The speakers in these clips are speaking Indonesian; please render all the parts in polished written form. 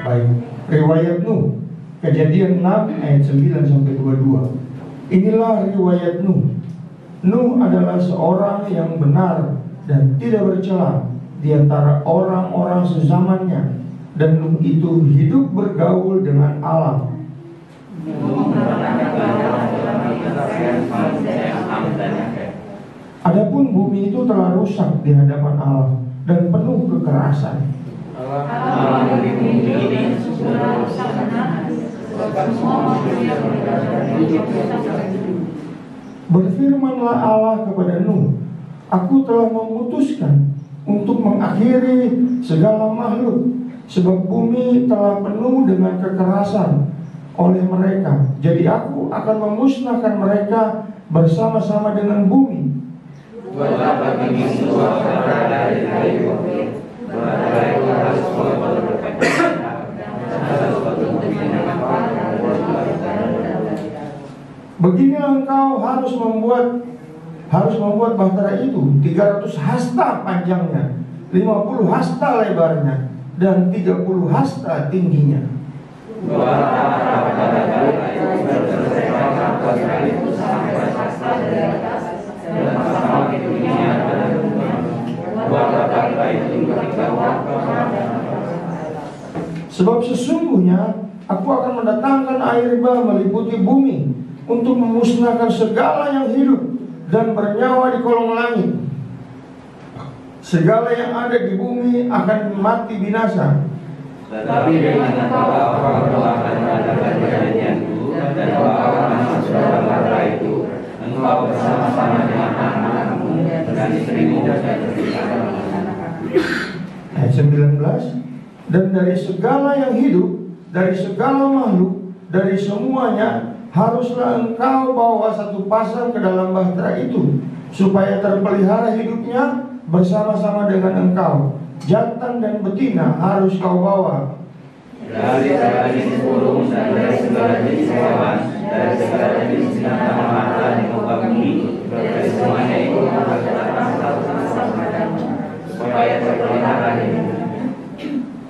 Baik, riwayat Nuh, Kejadian 6 ayat 9 sampai 22. Inilah riwayat Nuh. Nuh adalah seorang yang benar dan tidak bercela di antara orang-orang sezamannya, dan Nuh itu hidup bergaul dengan Allah. Adapun bumi itu telah rusak di hadapan Allah dan penuh kekerasan. Berfirmanlah Allah kepada Nuh, Aku telah memutuskan untuk mengakhiri segala makhluk, sebab bumi telah penuh dengan kekerasan oleh mereka. Jadi aku akan memusnahkan mereka bersama-sama dengan bumi. Beginilah engkau harus membuat bahtera itu 300 hasta panjangnya, 50 hasta lebarnya, dan 30 hasta tingginya. Sebab sesungguhnya aku akan mendatangkan air bah meliputi bumi untuk memusnahkan segala yang hidup dan bernyawa di kolong langit. Segala yang ada di bumi akan mati binasa. Tetapi dengan engkau akan mengadakan perjanjianku dan akan sudah bahtera itu, engkau bersama-sama dengan anak-anakmu dan istrimu dan ayat 19. Dan dari segala yang hidup, dari segala makhluk, dari semuanya, haruslah engkau bawa satu pasang ke dalam bahtera itu, supaya terpelihara hidupnya bersama-sama dengan engkau. Jantan dan betina harus kau bawa. Dari segala jenis burung dan dari segala jenis hewan, dari segala jenis binatang melata di muka bumi, dari semuanya itu harus datang bersama-sama denganmu, supaya terpelihara hidupnya.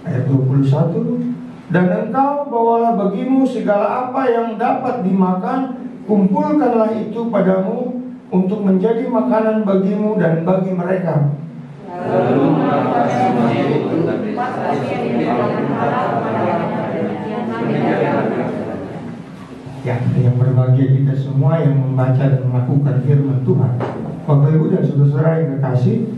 Ayat 21. Dan engkau bawalah bagimu segala apa yang dapat dimakan, kumpulkanlah itu padamu untuk menjadi makanan bagimu dan bagi mereka. Ya, yang berbahagia kita semua yang membaca dan melakukan firman Tuhan. Bapak Ibu dan saudara yang kekasih,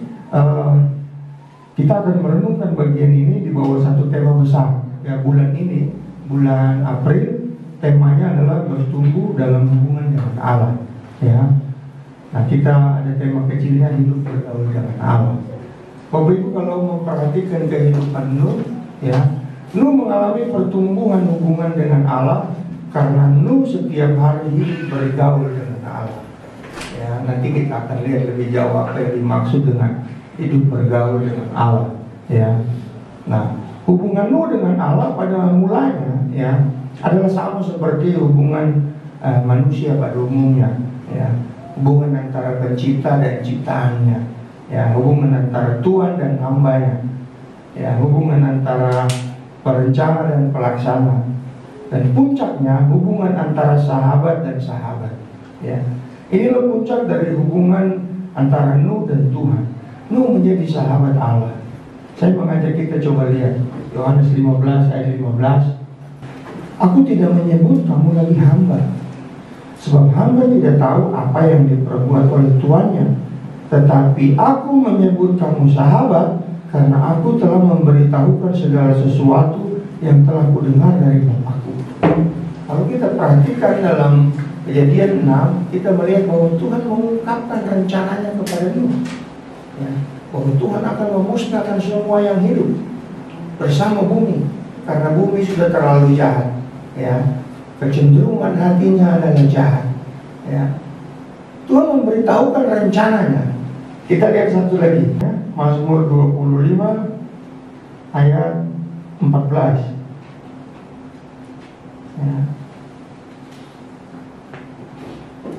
kita akan merenungkan bagian ini di bawah satu tema besar. Ya, bulan ini, bulan April, temanya adalah bertumbuh dalam hubungan dengan Allah. Ya, nah kita ada tema kecilnya hidup bergaul dengan Allah. Bapak Ibu kalau memperhatikan kehidupan Nuh, ya, Nuh mengalami pertumbuhan hubungan dengan Allah karena Nuh setiap hari hidup bergaul dengan Allah. Ya, nanti kita akan lihat lebih jauh apa yang dimaksud dengan hidup bergaul dengan Allah. Ya, nah hubungan Nuh dengan Allah pada mulanya, ya, adalah sama seperti hubungan manusia pada umumnya. Ya, hubungan antara pencipta dan ciptaannya. Ya, hubungan antara Tuhan dan hambanya. Ya, hubungan antara perencana dan pelaksana. Dan puncaknya hubungan antara sahabat dan sahabat. Ya, inilah puncak dari hubungan antara Nuh dan Tuhan. Nuh menjadi sahabat Allah. Saya mengajak kita coba lihat Yohanes 15 ayat 15. Aku tidak menyebut kamu lagi hamba, sebab hamba tidak tahu apa yang diperbuat oleh tuannya. Tetapi aku menyebut kamu sahabat, karena aku telah memberitahukan segala sesuatu yang telah kudengar dari Bapakku. Kalau kita perhatikan dalam Kejadian 6, kita melihat bahwa Tuhan mengungkapkan rencananya kepada Nuh, ya, bahwa Tuhan akan memusnahkan semua yang hidup bersama bumi, karena bumi sudah terlalu jahat. Ya, kecenderungan hatinya adalah jahat. Ya, Tuhan memberitahukan rencananya. Kita lihat satu lagi, ya, Mazmur 25 ayat 14. Ya.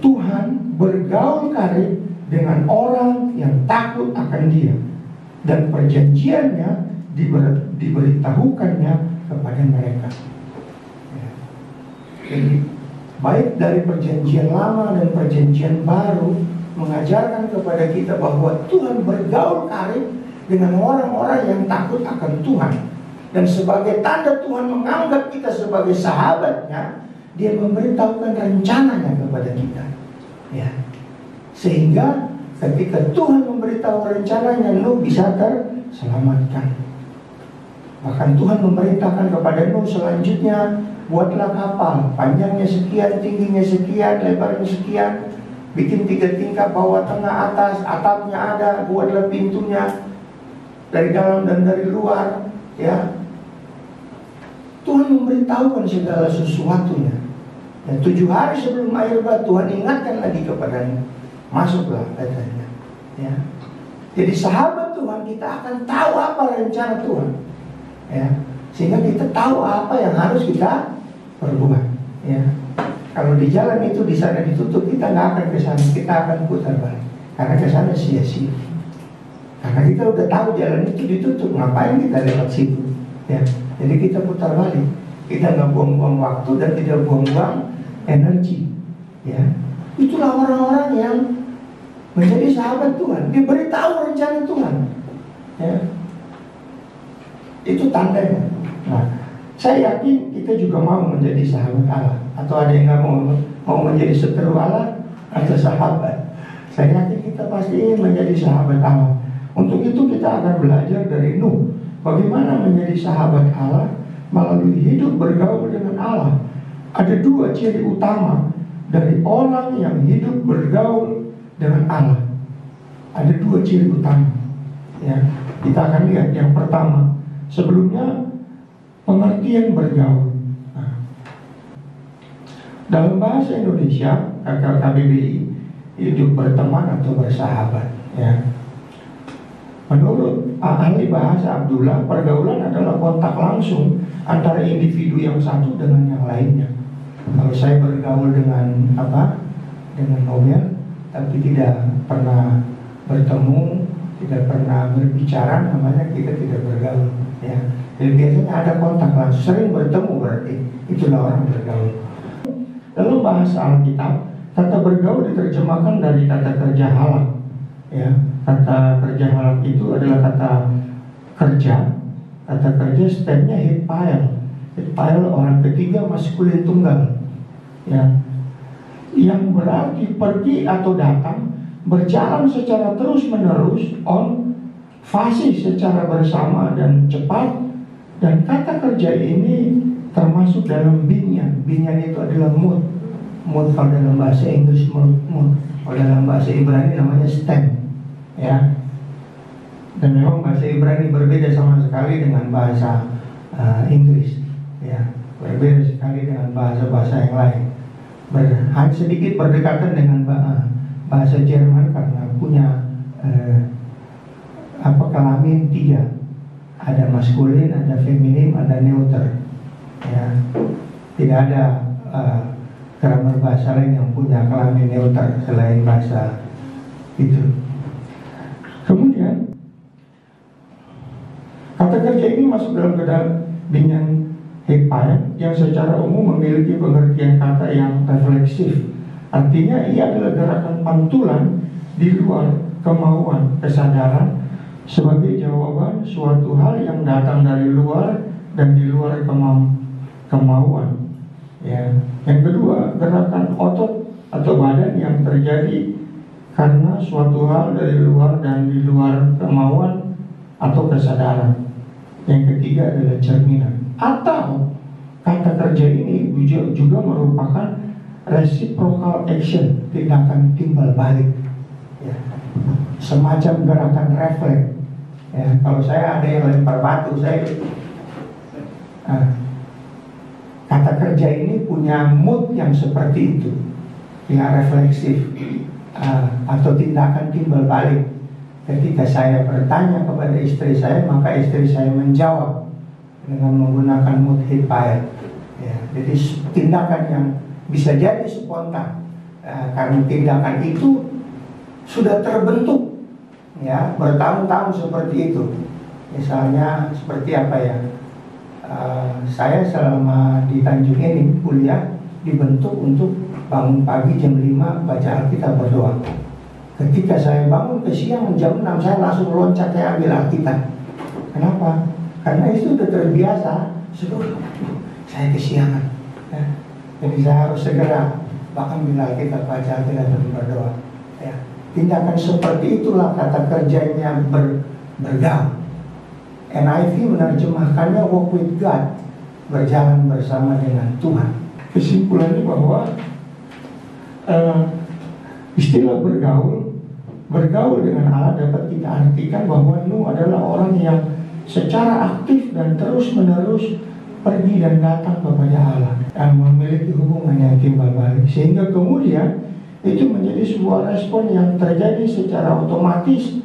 Tuhan bergaul karib dengan orang yang takut akan Dia, dan perjanjiannya diberitahukannya kepada mereka. Ya. Jadi baik dari perjanjian lama dan perjanjian baru mengajarkan kepada kita bahwa Tuhan bergaul karib dengan orang-orang yang takut akan Tuhan. Dan sebagai tanda Tuhan menganggap kita sebagai sahabatnya, Dia memberitahukan rencananya kepada kita. Ya. Sehingga ketika Tuhan memberitahu rencananya, Nuh bisa terselamatkan. Bahkan Tuhan memerintahkan kepada Nuh selanjutnya, buatlah kapal, panjangnya sekian, tingginya sekian, lebarnya sekian, bikin 3 tingkat, bawah, tengah, atas, atapnya ada, buatlah pintunya dari dalam dan dari luar. Ya, Tuhan memberitahukan segala sesuatunya. Dan 7 hari sebelum akhir bah, Tuhan ingatkan lagi kepadanya, masuklah katanya. Ya, jadi sahabat Tuhan, kita akan tahu apa rencana Tuhan. Ya, sehingga kita tahu apa yang harus kita perbuat. Ya, kalau di jalan itu di sana ditutup, kita nggak akan ke sana, kita akan putar balik. Karena ke sana sia-sia. Karena kita udah tahu jalan itu ditutup, ngapain kita lewat situ? Ya, jadi kita putar balik. Kita nggak buang-buang waktu dan tidak buang-buang energi. Ya, itulah orang-orang yang menjadi sahabat Tuhan, diberitahu rencana Tuhan. Ya, itu tandanya. Nah, saya yakin kita juga mau menjadi sahabat Allah. Atau ada yang nggak mau menjadi seteru Allah atau sahabat. Saya yakin kita pasti ingin menjadi sahabat Allah. Untuk itu kita akan belajar dari Nuh, bagaimana menjadi sahabat Allah melalui hidup bergaul dengan Allah. Ada 2 ciri utama dari orang yang hidup bergaul dengan Allah. Ada 2 ciri utama. Ya, kita akan lihat yang pertama. Sebelumnya, pengertian bergaul. Nah, dalam bahasa Indonesia, KBBI, hidup berteman atau bersahabat. Ya. Menurut ahli bahasa Abdullah, pergaulan adalah kontak langsung antara individu yang satu dengan yang lainnya. Kalau saya bergaul dengan dengan Nobel, tapi tidak pernah bertemu, tidak pernah berbicara, namanya kita tidak bergaul. Ya, jadi biasanya ada kontak langsung, sering bertemu, berarti itulah orang bergaul. Dalam bahasa Alkitab, kata bergaul diterjemahkan dari kata kerja halak. Ya, kata kerja halak itu adalah kata kerja. Kata kerja stemnya hitpael. Hitpael orang ketiga maskulin tunggal. Ya, yang berarti pergi atau datang, berjalan secara terus-menerus, on, fasih secara bersama dan cepat. Dan kata kerja ini termasuk dalam binyan. Binyan itu adalah mood. Mood kalau dalam bahasa Inggris mood. Kalau dalam bahasa Ibrani namanya stem. Ya. Dan memang bahasa Ibrani berbeda sama sekali dengan bahasa Inggris. Ya, berbeda sekali dengan bahasa-bahasa yang lain. Sedikit berdekatan dengan bahasa Jerman karena punya kelamin 3. Ada maskulin, ada feminim, ada neuter. Ya, tidak ada grammar bahasa lain yang punya kelamin neuter selain bahasa itu. Kemudian kata kerja ini masuk dalam binyan hitpael yang secara umum memiliki pengertian kata yang refleksif. Artinya ia adalah gerakan pantulan di luar kemauan, kesadaran, sebagai jawaban suatu hal yang datang dari luar dan di luar kemauan. Ya. Yang kedua, gerakan otot atau badan yang terjadi karena suatu hal dari luar dan di luar kemauan atau kesadaran. Yang ketiga adalah cerminan. Atau kata kerja ini juga merupakan reciprocal action, tindakan timbal balik. Ya. Semacam gerakan refleks. Ya, kalau saya ada yang lempar batu, kata kerja ini punya mood yang seperti itu, yang refleksif, atau tindakan timbal balik. Ketika saya bertanya kepada istri saya, maka istri saya menjawab dengan menggunakan mood hitpael. Ya, jadi tindakan yang bisa jadi spontan, karena tindakan itu sudah terbentuk. Ya, bertahun-tahun seperti itu. Misalnya seperti apa ya? saya selama di Tanjung ini kuliah dibentuk untuk bangun pagi jam 5 baca Alkitab berdoa. Ketika saya bangun ke siang jam 6 saya langsung loncat, saya ambil Alkitab. Kenapa? Karena itu sudah terbiasa. Saya kesiangan ya. Jadi saya harus segera bahkan bila kita baca Alkitab dan berdoa ya. Tindakan seperti itulah kata kerjanya bergaul. NIV menerjemahkannya walk with God, berjalan bersama dengan Tuhan. Kesimpulannya bahwa istilah bergaul dengan Allah dapat kita artikan bahwa Nuh adalah orang yang secara aktif dan terus menerus pergi dan datang kepada Allah dan memiliki hubungan yang timbal balik, sehingga kemudian itu menjadi sebuah respon yang terjadi secara otomatis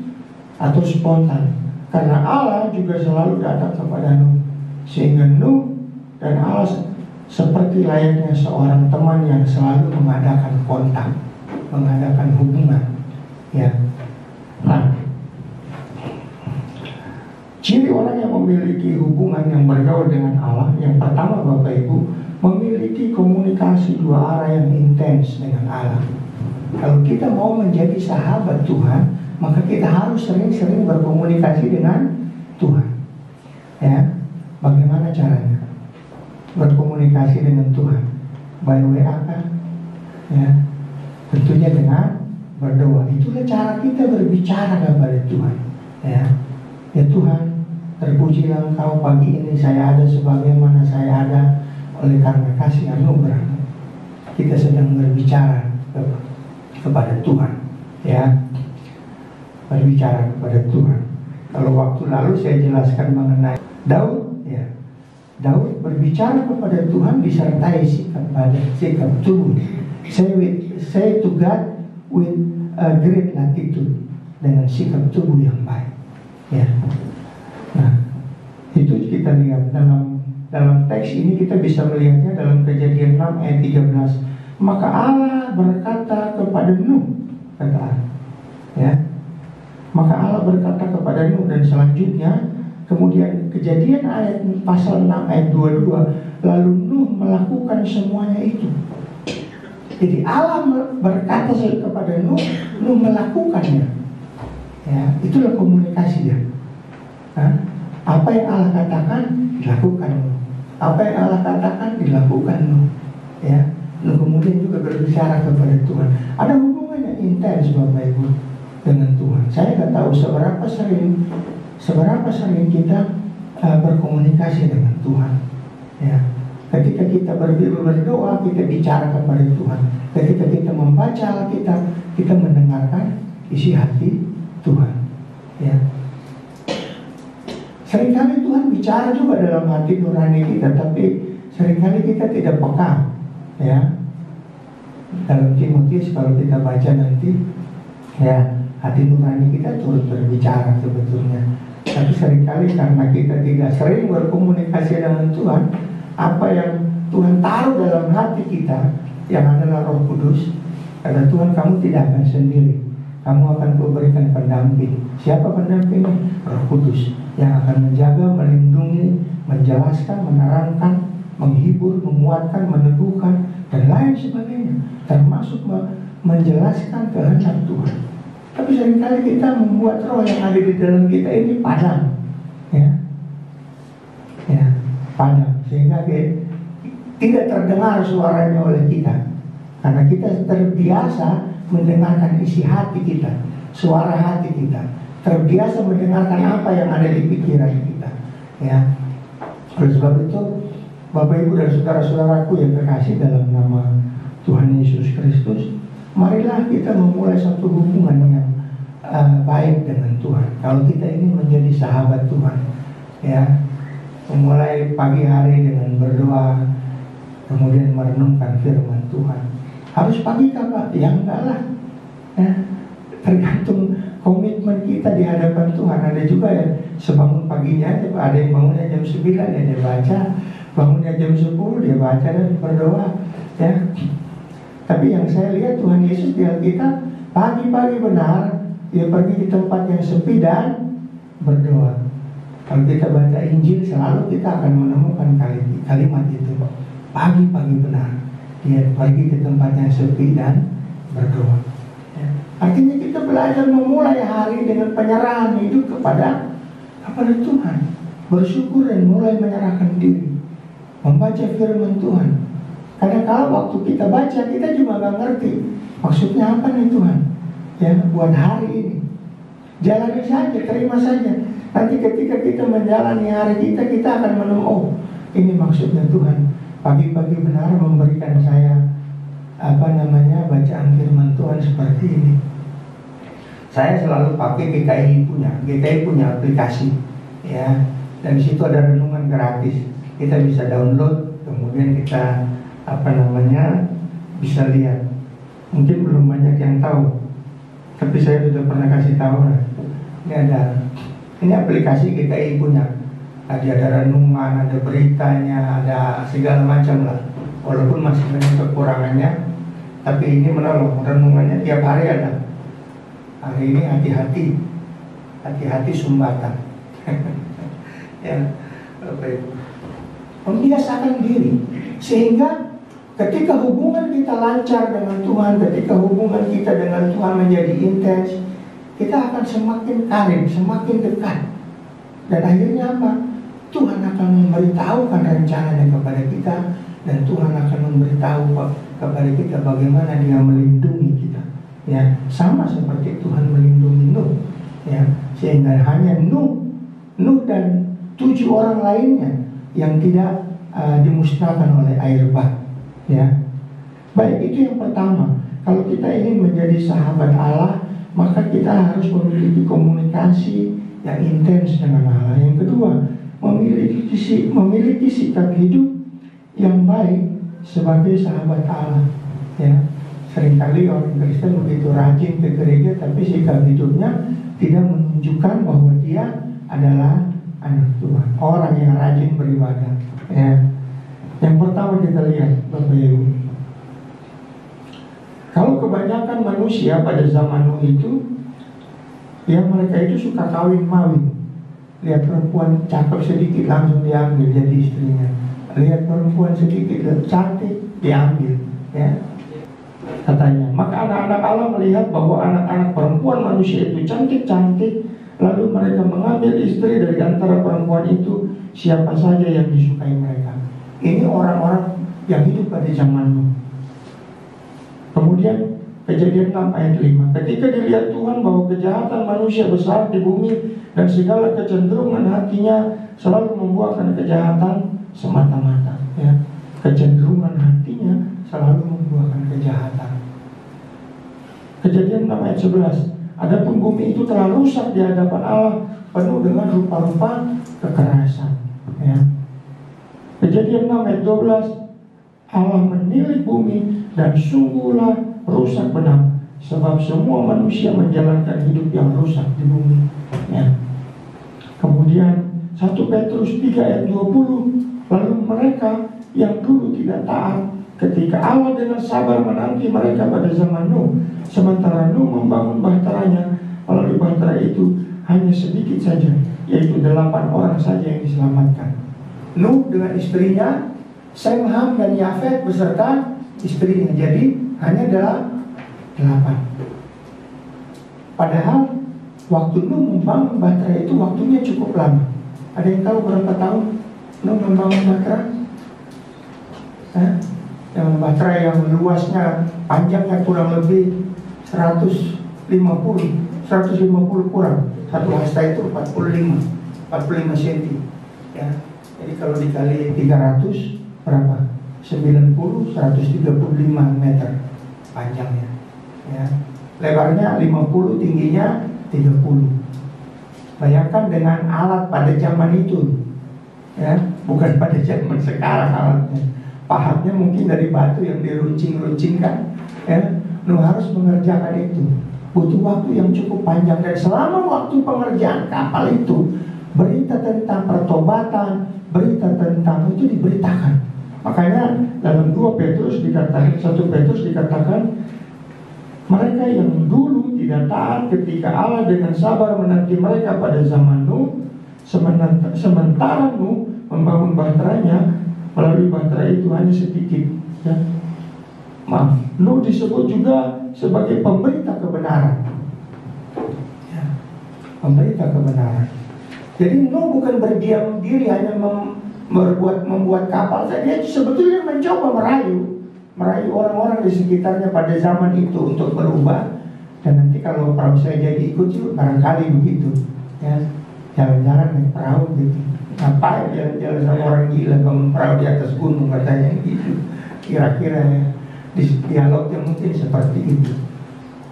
atau spontan. Karena Allah juga selalu datang kepada Nuh, sehingga Nuh dan Allah seperti layaknya seorang teman yang selalu mengadakan kontak, mengadakan hubungan. Ya. Nah, ciri orang yang memiliki hubungan yang bergaul dengan Allah, yang pertama Bapak Ibu, memiliki komunikasi dua arah yang intens dengan Allah. Kalau kita mau menjadi sahabat Tuhan, maka kita harus sering-sering berkomunikasi dengan Tuhan. Ya, bagaimana caranya berkomunikasi dengan Tuhan? By WA kan? Ya, tentunya dengan berdoa. Itulah cara kita berbicara kepada Tuhan. Ya, ya Tuhan, terpujilah Engkau pagi ini saya ada sebagaimana saya ada oleh karena kasih anugerah. Kita sedang berbicara kepada Tuhan. Ya, berbicara kepada Tuhan. Kalau waktu lalu saya jelaskan mengenai Daud, ya, Daud berbicara kepada Tuhan disertai sikap tubuh. Say to God with a great latitude, dengan sikap tubuh yang baik. Ya. Nah, itu kita lihat dalam teks ini, kita bisa melihatnya dalam Kejadian 6 ayat 13. Maka Allah berkata kepada Nuh, kata Allah, ya. Maka Allah berkata kepada Nuh, dan selanjutnya kemudian Kejadian ayat pasal 6 ayat 22, lalu Nuh melakukan semuanya itu. Jadi Allah berkata kepada Nuh, Nuh melakukannya. Ya, itulah komunikasi dia. Apa yang Allah katakan dilakukan Nuh. Apa yang Allah katakan dilakukan Nuh. Ya, Nuh kemudian juga berbicara kepada Tuhan. Ada hubungan yang intens Bapak Ibu dengan Tuhan. Saya nggak tahu seberapa sering kita berkomunikasi dengan Tuhan. Ya, ketika kita berdoa, kita bicara kepada Tuhan. Ketika kita membaca Alkitab, kita mendengarkan isi hati Tuhan. Ya, seringkali Tuhan bicara juga dalam hati nurani kita, tapi seringkali kita tidak peka. Ya, dalam Timotius kalau kita baca nanti, ya, hati nurani kita turut berbicara sebetulnya. Tapi seringkali karena kita tidak sering berkomunikasi dengan Tuhan, apa yang Tuhan taruh dalam hati kita, yang adalah Roh Kudus, kata Tuhan, kamu tidak akan sendiri, kamu akan kuberikan pendamping. Siapa pendampingnya? Roh Kudus, yang akan menjaga, melindungi, menjelaskan, menerangkan, menghibur, menguatkan, meneguhkan, dan lain sebagainya, termasuk menjelaskan kehendak Tuhan. Tapi seringkali kita membuat roh yang ada di dalam kita ini padam, ya, padam, sehingga tidak terdengar suaranya oleh kita, karena kita terbiasa mendengarkan isi hati kita, suara hati kita, terbiasa mendengarkan apa yang ada di pikiran kita. Ya, oleh sebab itu, Bapak Ibu dan saudara-saudaraku yang terkasih dalam nama Tuhan Yesus Kristus, marilah kita memulai satu hubungan yang baik dengan Tuhan. Kalau kita ingin menjadi sahabat Tuhan, ya, memulai pagi hari dengan berdoa, kemudian merenungkan firman Tuhan. Harus pagi Pak? Ya enggak lah. Ya, tergantung komitmen kita di hadapan Tuhan. Ada juga yang sebangun paginya aja, ada yang bangunnya jam 9 ya dia baca, bangunnya jam 10 dia baca dan berdoa. Ya. Tapi yang saya lihat Tuhan Yesus di Alkitab, pagi-pagi benar dia pergi di tempat yang sepi dan berdoa. Kalau kita baca Injil selalu kita akan menemukan kalimat itu. Pagi-pagi benar, dia pergi ke tempat yang sepi dan berdoa. Ya. Artinya kita belajar memulai hari dengan penyerahan hidup kepada Tuhan, bersyukur dan mulai menyerahkan diri, membaca firman Tuhan. Karena kalau waktu kita baca, kita juga nggak ngerti maksudnya apa nih Tuhan, ya buat hari ini. Jalani saja, terima saja. Nanti ketika kita menjalani hari kita akan menemukan, oh ini maksudnya Tuhan. Pagi-pagi benar memberikan saya bacaan firman Tuhan seperti ini. Saya selalu pakai GKI punya aplikasi, ya. Dan di situ ada renungan gratis. Kita bisa download, kemudian kita bisa lihat. Mungkin belum banyak yang tahu, tapi saya sudah pernah kasih tahu. Ini aplikasi GKI punya. Tadi ada renungan, ada beritanya, ada segala macam lah. Walaupun masih banyak kekurangannya, tapi ini menolong. Renungannya tiap hari ada. Hari ini hati-hati sumbatan. Ya, membiasakan diri sehingga ketika hubungan kita lancar dengan Tuhan, ketika hubungan kita dengan Tuhan menjadi intens, kita akan semakin karib, semakin dekat. Dan akhirnya apa? Tuhan akan memberitahukan rencananya kepada kita, dan Tuhan akan memberitahu kepada kita bagaimana Dia melindungi kita. Ya, sama seperti Tuhan melindungi Nuh. Ya, sehingga hanya Nuh dan 7 orang lainnya yang tidak dimusnahkan oleh air bah. Ya, baik, itu yang pertama. Kalau kita ingin menjadi sahabat Allah, maka kita harus memiliki komunikasi yang intens dengan Allah. Yang kedua, memiliki sikap hidup yang baik sebagai sahabat Allah. Ya, seringkali orang Kristen begitu rajin ke gereja, tapi sikap hidupnya tidak menunjukkan bahwa dia adalah anak Tuhan, orang yang rajin beribadah. Ya, yang pertama kita lihat, Bapak Ibu, kalau kebanyakan manusia pada zaman Nuh itu, yang mereka itu suka kawin-mawin. Lihat perempuan cakep sedikit langsung diambil jadi istrinya. Lihat perempuan sedikit cantik diambil, ya. Katanya, maka anak-anak Allah melihat bahwa anak-anak perempuan manusia itu cantik-cantik, lalu mereka mengambil istri dari antara perempuan itu, siapa saja yang disukai mereka. Ini orang-orang yang hidup pada zaman Nuh. Kemudian Kejadian 6 ayat 5, ketika dilihat Tuhan bahwa kejahatan manusia besar di bumi dan segala kecenderungan hatinya selalu membuahkan kejahatan semata-mata. Ya, kecenderungan hatinya selalu membuahkan kejahatan. Kejadian 6 ayat 11, adapun bumi itu telah rusak di hadapan Allah, penuh dengan rupa-rupa kekerasan. Ya. Kejadian 6 ayat 12, Allah menilik bumi dan sungguhlah rusak benar, sebab semua manusia menjalankan hidup yang rusak di bumi. Ya. Kemudian 1 Petrus 3 ayat 20, lalu mereka yang dulu tidak taat, ketika Allah dengan sabar menanti mereka pada zaman Nuh, sementara Nuh membangun bahteranya, melalui bahtera itu hanya sedikit saja, yaitu 8 orang saja yang diselamatkan. Nuh dengan istrinya, Sem, Ham, dan Yafet beserta istrinya, jadi hanya adalah 8. Padahal waktu Nuh membangun bahtera itu waktunya cukup lama. Ada yang tahu berapa tahun Nuh membangun bahtera? Yang bahtera yang luasnya, panjangnya kurang lebih 150 kurang. Satu hasta itu 45 cm. Ya. Jadi kalau dikali 300 berapa? 135 meter panjangnya. Ya. Lebarnya 50, tingginya 30. Bayangkan dengan alat pada zaman itu, ya, bukan pada zaman sekarang alatnya. Pahatnya mungkin dari batu yang diruncing-runcingkan. Ya. Nuh harus mengerjakan itu. Butuh waktu yang cukup panjang, dan selama waktu pengerjaan kapal itu, berita tentang pertobatan, berita tentang itu diberitakan. Makanya dalam 2 Petrus dikatakan, 1 Petrus dikatakan, mereka yang dulu tidak taat ketika Allah dengan sabar menanti mereka pada zaman Nuh, Sementara Nuh membangun bahteranya, melalui bahtera itu hanya sedikit, ya. Maaf, Nuh disebut juga sebagai pemberita kebenaran, ya, pemberita kebenaran. Jadi Nuh bukan berdiam diri hanya membuat kapal saja. Dia sebetulnya mencoba merayu orang-orang di sekitarnya pada zaman itu untuk berubah. Dan nanti kalau perahu saya jadi ikut juga barangkali begitu, ya, jalan-jalan naik perahu gitu. Ngapain jalan-jalan sama orang gila bangun perahu di atas gunung, katanya gitu. Kira-kira ya, di dialognya mungkin seperti itu.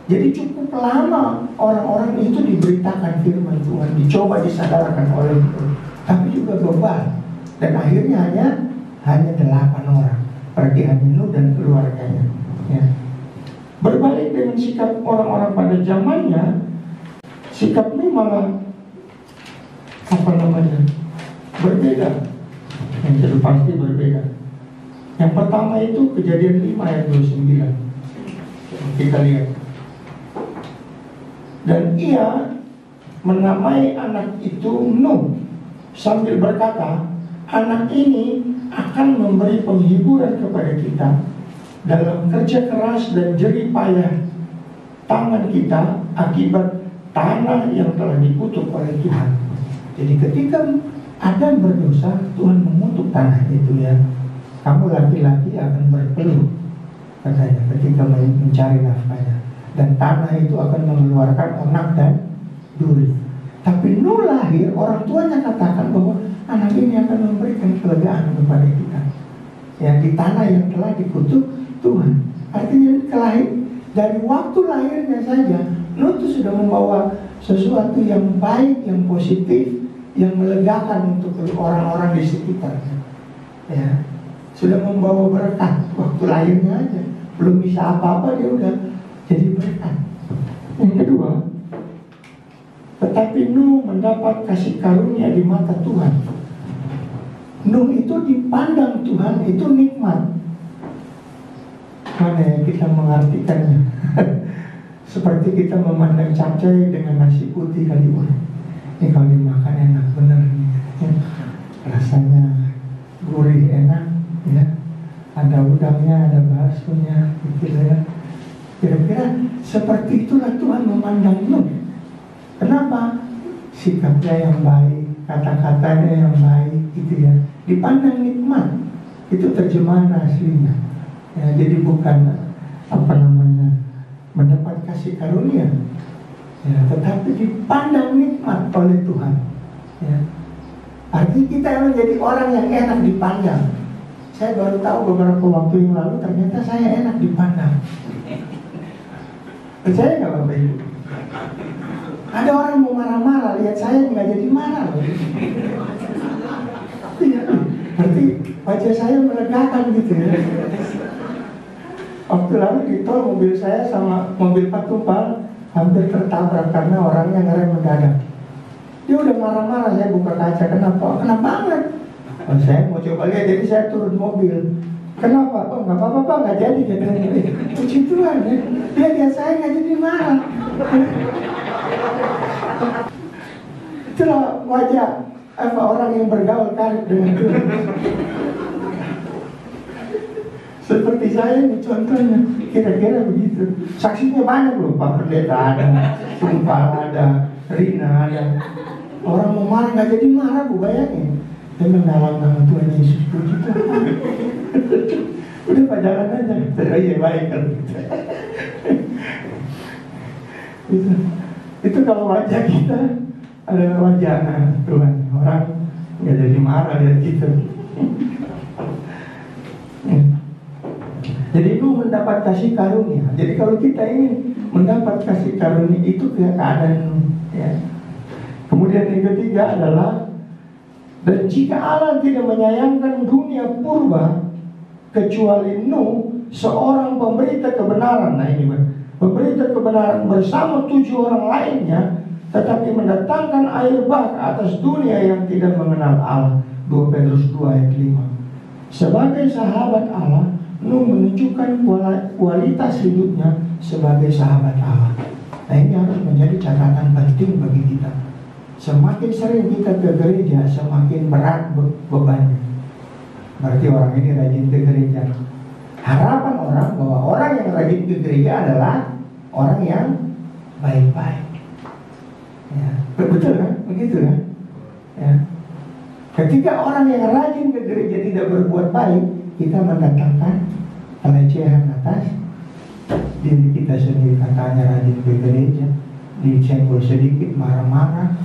Jadi cukup lama orang-orang itu diberitakan firman Tuhan, dicoba disadarkan oleh itu, tapi juga bebal. Dan akhirnya hanya 8 orang, pergi Nuh dan keluarganya, ya. Berbalik dengan sikap orang-orang pada zamannya, sikap Nuh malah berbeda. Yang sudah pasti berbeda. Yang pertama itu Kejadian 5 ayat 29. Kita lihat. Dan ia menamai anak itu Nuh, sambil berkata, anak ini akan memberi penghiburan kepada kita dalam kerja keras dan jerih payah tangan kita akibat tanah yang telah dikutuk oleh Tuhan. Jadi ketika Adam berdosa, Tuhan mengutuk tanah itu, ya. Kamu laki-laki akan berpeluh, katanya, ketika mencari nafkahnya. Dan tanah itu akan mengeluarkan onak dan duri. Tapi Nuh lahir, orang tuanya katakan bahwa anak ini akan memberikan kelegaan kepada kita, ya, di tanah yang telah dikutuk Tuhan. Artinya dari waktu lahirnya saja, Nuh itu sudah membawa sesuatu yang baik, yang positif, yang melegakan untuk orang-orang di sekitarnya, ya. Sudah membawa berkat waktu lahirnya aja, belum bisa apa-apa dia udah jadi berkat. Yang kedua, tetapi Nuh mendapat kasih karunia di mata Tuhan. Nuh itu dipandang Tuhan itu nikmat. Mana yang kita mengartikannya? Seperti kita memandang capcay dengan nasi putih kali ini. Ini kalau dimakan enak bener nih, ya. Rasanya gurih enak, ya. Ada udangnya, ada baksonya, gitu ya. Kira-kira seperti itulah Tuhan memandang Nuh. Kenapa? Sikapnya yang baik, kata-katanya yang baik, gitu ya. Dipandang nikmat. Itu terjemahan aslinya, ya. Jadi bukan mendapat kasih karunia, ya, tetapi dipandang nikmat oleh Tuhan, ya. Artinya kita menjadi orang yang enak dipandang. Saya baru tahu beberapa waktu yang lalu ternyata saya enak dipandang. Percaya nggak Bapak Ibu? Ada orang mau marah-marah, lihat saya nggak jadi marah. Iya, berarti wajah saya melegakan gitu, ya. Waktu lalu di tol mobil saya sama mobil Pak Tumpal hampir tertabrak karena orangnya ngerem mendadak. Dia udah marah-marah, saya buka kaca, kenapa? Kenapa banget? Oh, saya mau coba lihat, jadi saya turun mobil. Kenapa? Oh, nggak apa-apa Pak, nggak jadi. Puji Tuhan, ya. Dia lihat saya nggak jadi marah. Itulah wajah orang yang bergaul karib dengan Tuhan. Seperti saya ini contohnya, kira-kira begitu. Saksinya banyak loh, Pak Pendeta ada, Tumpal ada, Rina ada. Orang mau marah nggak jadi marah, Bu, bayangin. Dia mendalam nama Tuhan Yesus, puji Tuhan. Udah Pak, jalan aja. Oh iya, baik kalau gitu. Itu kalau wajah kita adalah wajah Tuhan. Orang nggak jadi marah lihat kita. Jadi itu mendapat kasih karunia. Jadi kalau kita ingin mendapat kasih karunia itu keadaan, ya. Kemudian yang ketiga adalah, dan jika Allah tidak menyayangkan dunia purba kecuali Nuh, seorang pemberita kebenaran. Nah ini pemberita kebenaran bersama 7 orang lainnya, tetapi mendatangkan air bah ke atas dunia yang tidak mengenal Allah. 2 Petrus 2 ayat 5. Sebagai sahabat Allah, Nuh menunjukkan kualitas hidupnya sebagai sahabat Allah. Nah ini harus menjadi catatan penting bagi kita. Semakin sering kita ke gereja, semakin berat bebannya. Berarti orang ini rajin ke gereja. Harapan orang bahwa orang yang rajin ke gereja adalah orang yang baik-baik. Ya, betul kan? Begitu kan? Ya. Ketika orang yang rajin ke gereja tidak berbuat baik, kita mendatangkan pelecehan atas diri kita sendiri. Katanya rajin ke gereja, disenggol sedikit marah-marah.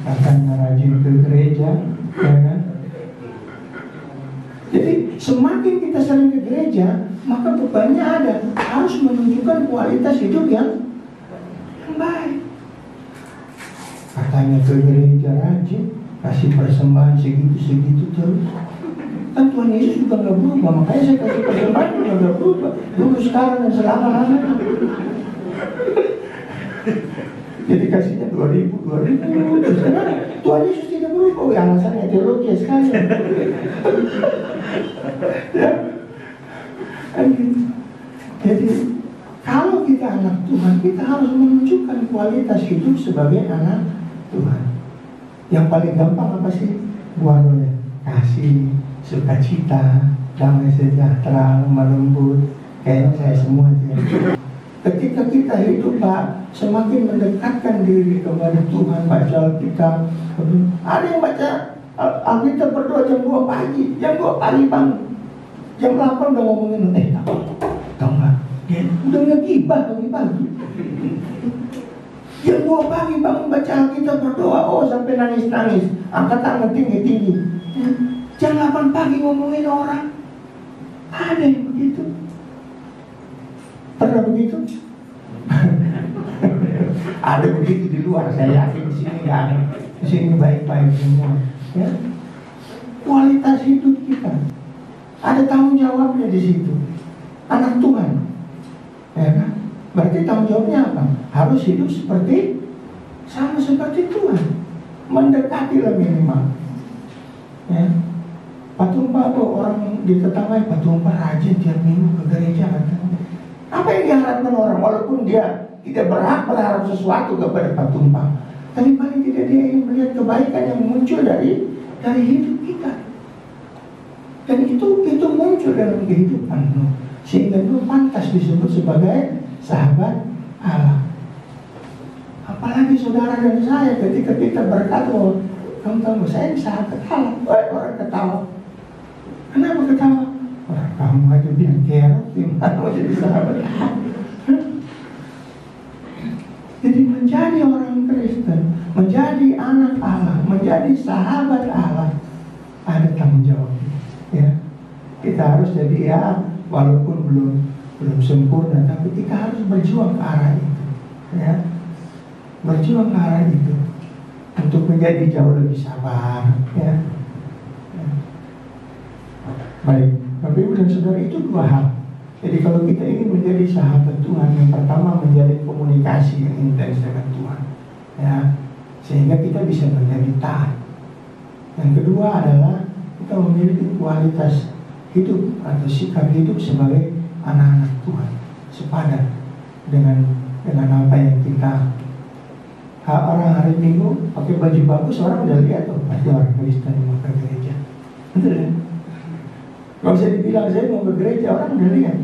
Katanya rajin ke gereja, ya kan? Jadi semakin kita sering ke gereja, maka bebannya ada, harus menunjukkan kualitas hidup yang baik. Katanya ke gereja rajin, kasih persembahan segitu-segitu terus. Kan Tuhan Yesus juga nggak berubah, makanya saya kasih persembahan juga nggak berubah. Dulu, sekarang, dan selama-lamanya. Jadi kasihnya 2.000. Tuhan Yesus tidak berubah. Alasannya teologi sekali. Ya. Jadi kalau kita anak Tuhan, kita harus menunjukkan kualitas hidup sebagai anak Tuhan. Yang paling gampang apa sih? Buahnya kasih, sukacita, damai sejahtera, lemah lembut. Kayaknya saya semua ya. Ketika kita hidup Pak, semakin mendekatkan diri kepada Tuhan, baca Alkitab. Ada yang baca Alkitab berdoa jam 2 pagi, jam 2 pagi bangun. Jam 8 udah ngomongin, tau gak? Dia udah ngegibah pagi-pagi. Jam 2 pagi bangun baca Alkitab berdoa, sampai nangis-nangis, angkat tangan tinggi-tinggi. Jam 8 pagi ngomongin orang. Ada yang begitu. Pernah begitu? Ada begitu di luar, saya yakin di sini nggak ada. Di sini baik-baik semua. Ya? Kualitas hidup kita ada tanggung jawabnya di situ. Anak Tuhan, ya kan? Berarti tanggung jawabnya apa? Harus hidup sama seperti Tuhan, mendekatilah minimal. Ya. Pak Tumpah orang di tetangga, Pak Tumpah rajin tiap minggu ke gereja katanya. Apa yang diharapkan orang? Walaupun dia tidak berharap sesuatu kepada Pak Tumpah, tapi paling tidak dia ingin melihat kebaikan yang muncul dari hidup kita. Dan itu muncul dalam kehidupan Nuh, sehingga Nuh pantas disebut sebagai sahabat Allah. Apalagi saudara dan saya, ketika kita berkata, kamu tahu saya sahabat Allah, orang ketawa. Kenapa ketawa? Kamu aja bilang kerok, gimana mau jadi sahabat? Jadi menjadi orang Kristen, menjadi anak Allah, menjadi sahabat Allah, ada tanggung jawab. Ya, kita harus jadi walaupun belum sempurna, tapi kita harus berjuang ke arah itu. Ya, berjuang ke arah itu untuk menjadi jauh lebih sabar. Ya. Baik. Bapak Ibu dan Saudara, itu dua hal. Jadi kalau kita ingin menjadi sahabat Tuhan, yang pertama menjadi komunikasi yang intens dengan Tuhan, ya, sehingga kita bisa menjadi taat. Yang kedua adalah kita memiliki kualitas hidup atau sikap hidup sebagai anak-anak Tuhan, sepadan dengan apa yang kita. Orang hari Minggu pakai baju bagus, orang udah lihat pasti orang Kristen mau ke gereja, betul ya? Kalau saya dibilang saya mau ke gereja, orang udah lihat.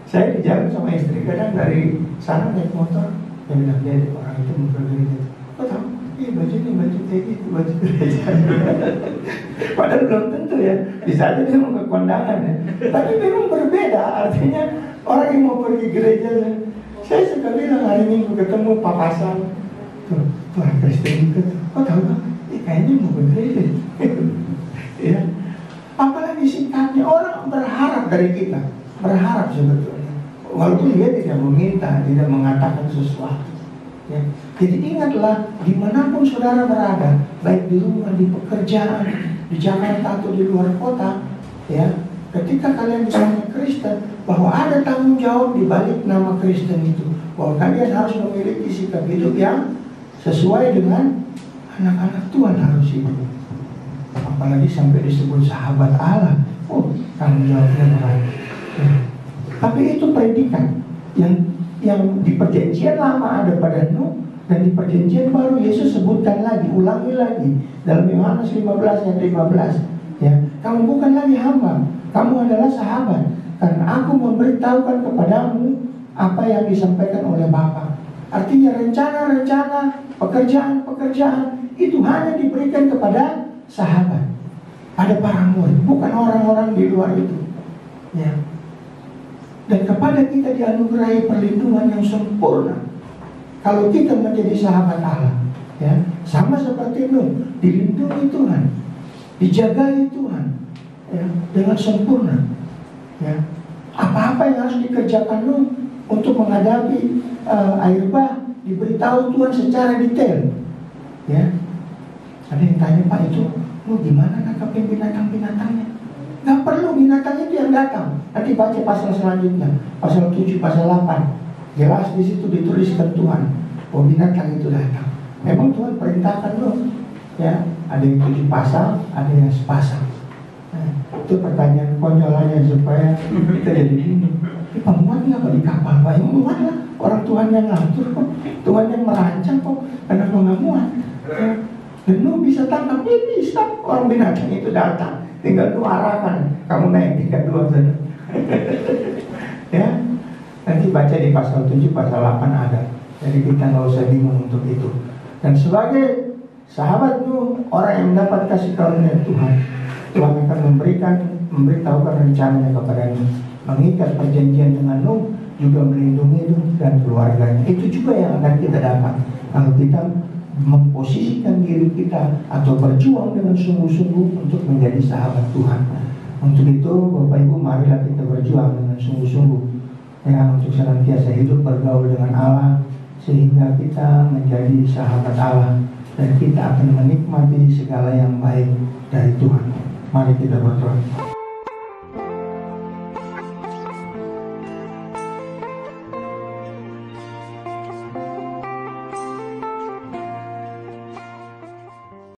Saya dijalan sama istri, kadang dari sana naik motor, dia bilang, dia orang itu mau ke gereja. Kok tahu? Iya, baju kayak gitu, baju gereja. Padahal belum tentu ya, bisa aja dia mau ke kondangan ya. Tapi memang berbeda, artinya orang yang mau pergi gereja. Saya suka bilang hari Minggu ketemu papasan, tuh orang Kristen juga. Kok tahu Bang? Kayaknya mau ke gereja. Ya. Apalagi sikapnya, orang berharap dari kita, berharap sebetulnya, walaupun dia tidak meminta, tidak mengatakan sesuatu. Ya. Jadi ingatlah, dimanapun saudara berada, baik di rumah, di pekerjaan, di Jakarta atau di luar kota, ya, ketika kalian disebut Kristen, bahwa ada tanggung jawab di balik nama Kristen itu, bahwa kalian harus memiliki sikap hidup yang sesuai dengan anak-anak Tuhan harus hidup. Apalagi sampai disebut sahabat Allah, tanggung jawabnya berat. Ya. Tapi itu predikat yang di perjanjian lama ada pada Nuh, Dan di perjanjian baru Yesus sebutkan lagi, ulangi lagi dalam Yohanes 15 ayat 15, ya, kamu bukan lagi hamba, kamu adalah sahabat, karena aku memberitahukan kepadamu apa yang disampaikan oleh Bapa. Artinya rencana-rencana, pekerjaan-pekerjaan itu hanya diberikan kepada sahabat, pada para murid, bukan orang-orang di luar itu, ya. Dan kepada kita dianugerahi perlindungan yang sempurna kalau kita menjadi sahabat Allah, ya. Sama seperti Nuh, dilindungi Tuhan, dijagai Tuhan, ya, dengan sempurna, ya. Apa-apa yang harus dikerjakan Nuh untuk menghadapi air bah, diberitahu Tuhan secara detail, ya. Ada yang tanya, Pak, itu Nuh gimana nangkapin binatang-binatangnya? Gak perlu binatang itu yang datang. Nanti baca pasal selanjutnya, pasal 7, pasal 8. Jelas di situ dituliskan Tuhan, oh binatang itu datang. Memang Tuhan perintahkan loh, ya. Ada yang 7 pasal, ada yang sepasang. Nah, itu pertanyaan konyol aja supaya kita jadi bingung. Ini pemuat nggak di kapal? Pak, yang muat lah. Orang Tuhan yang ngatur kok, Tuhan yang merancang kok, kenapa nggak muat? Ya. Dan lu bisa tangkap, dia bisa. Orang binatang itu datang, tinggal lu arahkan, kamu naik tingkat 2 saja. Ya, nanti baca di pasal 7, pasal 8 ada. Jadi kita nggak usah bingung untuk itu. Dan sebagai sahabat Nuh, orang yang mendapat kasih karunia Tuhan, Tuhan akan memberitahukan rencananya kepada Nuh, mengikat perjanjian dengan Nuh, juga melindungi Nuh dan keluarganya. Itu juga yang akan kita dapat kalau kita memposisikan diri kita atau berjuang dengan sungguh-sungguh untuk menjadi sahabat Tuhan. Untuk itu, Bapak Ibu, marilah kita berjuang dengan sungguh-sungguh, ya, untuk senantiasa hidup bergaul dengan Allah, sehingga kita menjadi sahabat Allah dan kita akan menikmati segala yang baik dari Tuhan. Mari kita berdoa.